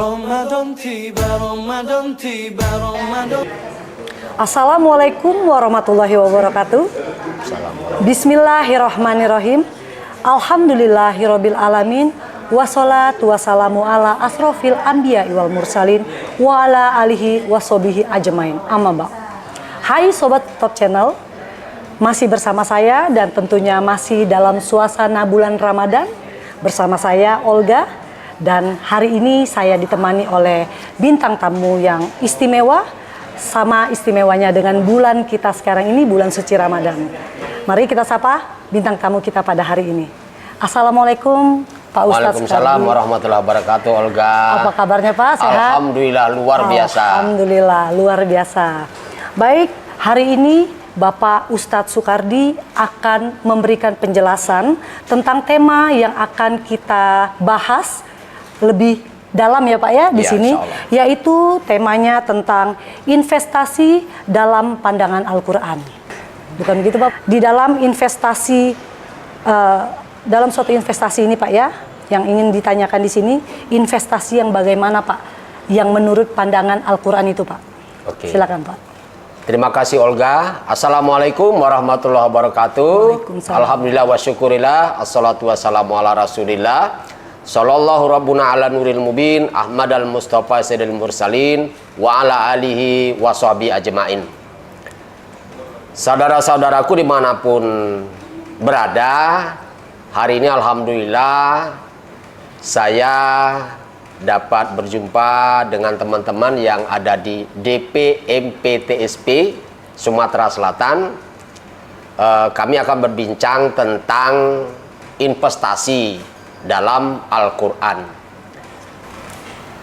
Ramadan tiba, Ramadan tiba, Ramadan. Assalamualaikum warahmatullahi wabarakatuh. Bismillahirrahmanirrahim. Alhamdulillahirabbil alamin. Wassalatu wassalamu ala asrofil anbiya wal mursalin wa ala alihi washabihi ajmain. Amma ba'd. Hai sobat Top Channel. Masih bersama saya dan tentunya masih dalam suasana bulan Ramadan bersama saya Olga, dan hari ini saya ditemani oleh bintang tamu yang istimewa, sama istimewanya dengan bulan kita sekarang ini, bulan suci Ramadan. Mari kita sapa bintang tamu kita pada hari ini. Assalamualaikum Pak Ustadz. Waalaikumsalam warahmatullahi wabarakatuh, Olga. Apa kabarnya Pak? Sehat? Alhamdulillah luar biasa. Alhamdulillah luar biasa. Baik, hari ini Bapak Ustadz Sukardi akan memberikan penjelasan tentang tema yang akan kita bahas lebih dalam ya Pak ya di sini, yaitu temanya tentang investasi dalam pandangan Al-Quran. Bukan begitu Pak? Di dalam investasi, dalam suatu investasi ini Pak ya, yang ingin ditanyakan di sini, investasi yang bagaimana Pak, yang menurut pandangan Al-Quran itu Pak. Oke. Silakan Pak. Terima kasih Olga. Assalamualaikum warahmatullahi wabarakatuh. Alhamdulillah wa syukurillah. Assalatu wassalamu ala rasulillah. Sallallahu rabbuna ala nuril mubin. Ahmad al-Mustafa sayyidil mursalin. Wa ala alihi wa sahbihi ajmain. Saudara-saudaraku dimanapun berada, hari ini Alhamdulillah saya dapat berjumpa dengan teman-teman yang ada di DPMPTSP Sumatera Selatan. Kami akan berbincang tentang investasi dalam Al-Quran.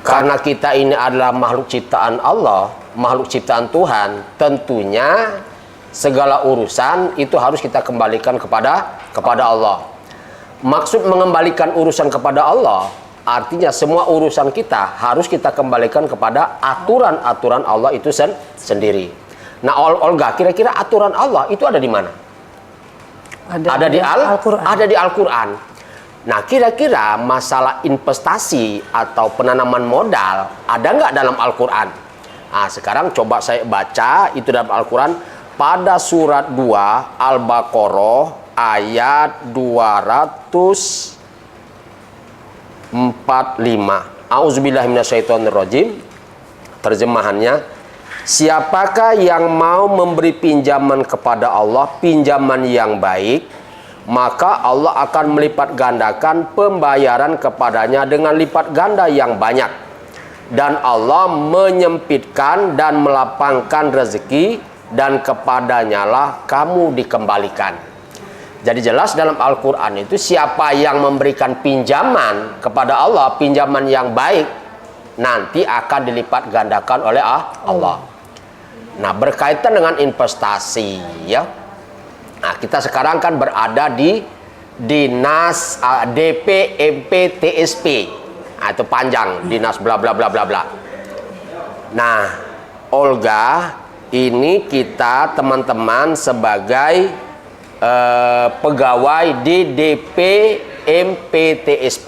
Karena kita ini adalah makhluk ciptaan Allah, makhluk ciptaan Tuhan, tentunya segala urusan itu harus kita kembalikan kepada Allah. Maksud mengembalikan urusan kepada Allah, artinya semua urusan kita harus kita kembalikan kepada aturan-aturan Allah itu sendiri. Nah, Olga, kira-kira aturan Allah itu ada di mana? Ada di Al-Quran. Ada di Al-Quran. Nah, kira-kira masalah investasi atau penanaman modal ada nggak dalam Al-Quran? Nah, sekarang coba saya baca itu dalam Al-Quran pada surat 2 Al-Baqarah ayat 245. Auzubillahiminasyaitonirrajim. Terjemahannya, siapakah yang mau memberi pinjaman kepada Allah, pinjaman yang baik, maka Allah akan melipat gandakan pembayaran kepadanya dengan lipat ganda yang banyak, dan Allah menyempitkan dan melapangkan rezeki, dan kepadanya lah kamu dikembalikan. Jadi jelas dalam Al-Quran itu siapa yang memberikan pinjaman kepada Allah, pinjaman yang baik, nanti akan dilipat gandakan oleh Allah. Nah, berkaitan dengan investasi ya. Nah, kita sekarang kan berada di Dinas DPMPTSP. Nah, itu panjang, Dinas bla bla bla bla bla. Nah, Olga, ini kita teman-teman sebagai pegawai di DPMPTSP.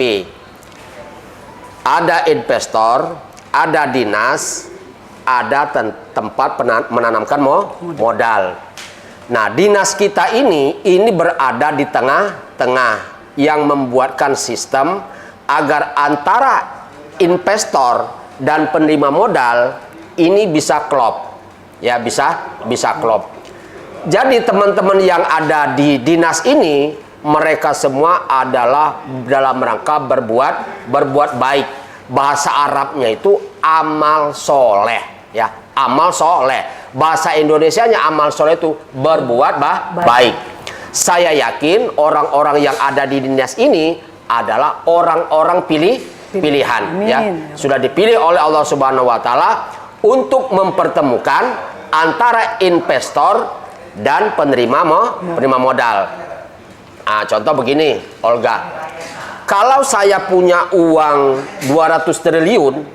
Ada investor, ada dinas, ada tempat menanamkan modal. Nah, dinas kita ini berada di tengah-tengah yang membuatkan sistem agar antara investor dan penerima modal ini bisa klop. Ya, bisa klop. Jadi teman-teman yang ada di dinas ini, mereka semua adalah dalam rangka berbuat baik. Bahasa Arabnya itu amal soleh, ya, amal soleh. Bahasa Indonesianya amal soleh itu berbuat baik. Saya yakin orang-orang yang ada di dinas ini adalah orang-orang pilihan, ya, sudah dipilih oleh Allah Subhanahu Wa Taala untuk mempertemukan antara investor dan penerima modal. Nah, contoh begini, Olga. Kalau saya punya uang 200 triliun,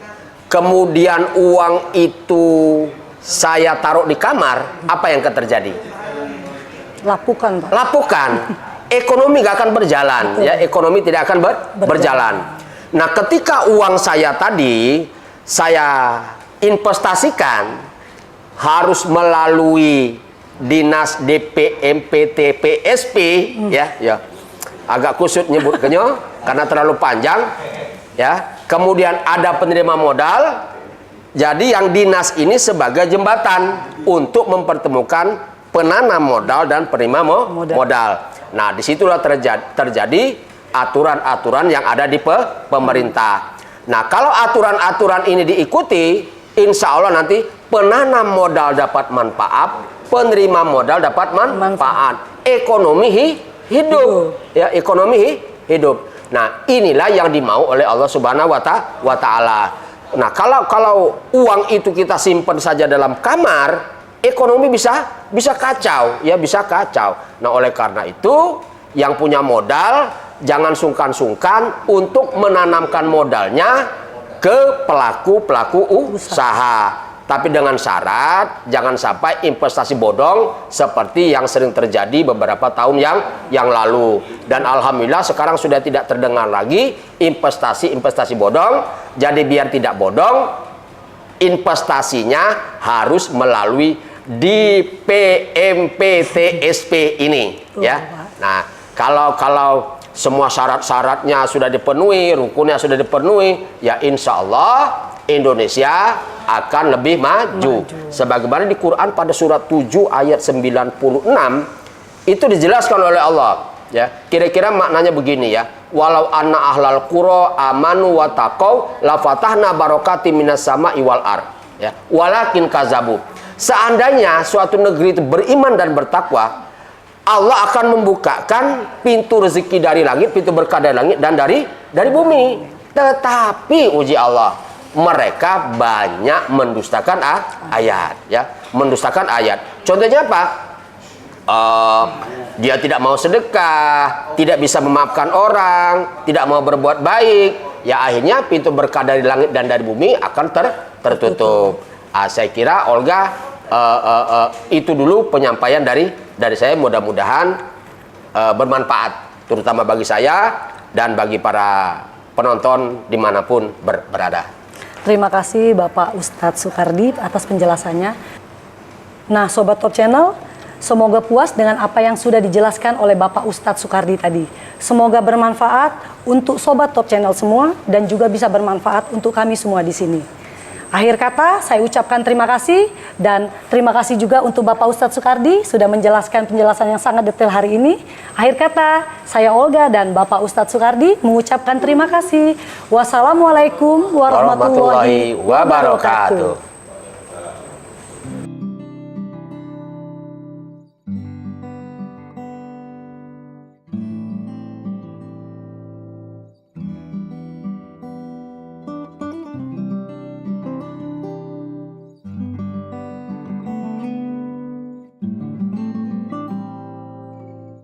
kemudian uang itu saya taruh di kamar, apa yang akan terjadi? Lapukan, Lapukan. Ekonomi nggak akan berjalan. Ya, ekonomi tidak akan berjalan. Nah, ketika uang saya tadi saya investasikan harus melalui Dinas DPMPT PSP, ya. Agak kusut nyebutnya karena terlalu panjang, ya. Kemudian ada penerima modal. Jadi yang dinas ini sebagai jembatan untuk mempertemukan penanam modal dan penerima modal. Nah, disitulah terjadi aturan-aturan yang ada di pemerintah. Nah, kalau aturan-aturan ini diikuti, insya Allah nanti penanam modal dapat manfaat, penerima modal dapat manfaat, ekonomi hidup, ya, ekonomi hidup. Nah, inilah yang dimau oleh Allah Subhanahu wa Ta'ala. Nah, kalau uang itu kita simpan saja dalam kamar, ekonomi bisa kacau, ya, bisa kacau. Nah, oleh karena itu yang punya modal jangan sungkan-sungkan untuk menanamkan modalnya ke pelaku usaha. Tapi dengan syarat jangan sampai investasi bodong seperti yang sering terjadi beberapa tahun yang lalu. Dan alhamdulillah sekarang sudah tidak terdengar lagi investasi bodong. Jadi biar tidak bodong, investasinya harus melalui DPMPTSP ini, ya. Nah, kalau semua syarat-syaratnya sudah dipenuhi, rukunnya sudah dipenuhi, ya insya Allah Indonesia akan lebih maju. Sebagaimana di Quran pada surat 7 ayat 96 itu dijelaskan oleh Allah, ya. Kira-kira maknanya begini, ya. Walau anna ahlal qura amanu wa taqau la fatahna barokati minas sama'i wal ard, ya. Walakin kazabu. Seandainya suatu negeri itu beriman dan bertakwa, Allah akan membukakan pintu rezeki dari langit, pintu berkah dari langit dan dari bumi. Tetapi uji Allah, mereka banyak mendustakan ayat, ya, mendustakan ayat. Contohnya apa? Dia tidak mau sedekah, tidak bisa memaafkan orang, tidak mau berbuat baik, ya akhirnya pintu berkah dari langit dan dari bumi akan tertutup. Saya kira Olga, itu dulu penyampaian dari saya. Mudah-mudahan bermanfaat, terutama bagi saya dan bagi para penonton dimanapun berada. Terima kasih Bapak Ustadz Sukardi atas penjelasannya. Nah, Sobat Top Channel, semoga puas dengan apa yang sudah dijelaskan oleh Bapak Ustadz Sukardi tadi. Semoga bermanfaat untuk Sobat Top Channel semua dan juga bisa bermanfaat untuk kami semua di sini. Akhir kata, saya ucapkan terima kasih dan terima kasih juga untuk Bapak Ustadz Sukardi sudah menjelaskan penjelasan yang sangat detail hari ini. Akhir kata, saya Olga dan Bapak Ustadz Sukardi mengucapkan terima kasih. Wassalamualaikum warahmatullahi wabarakatuh.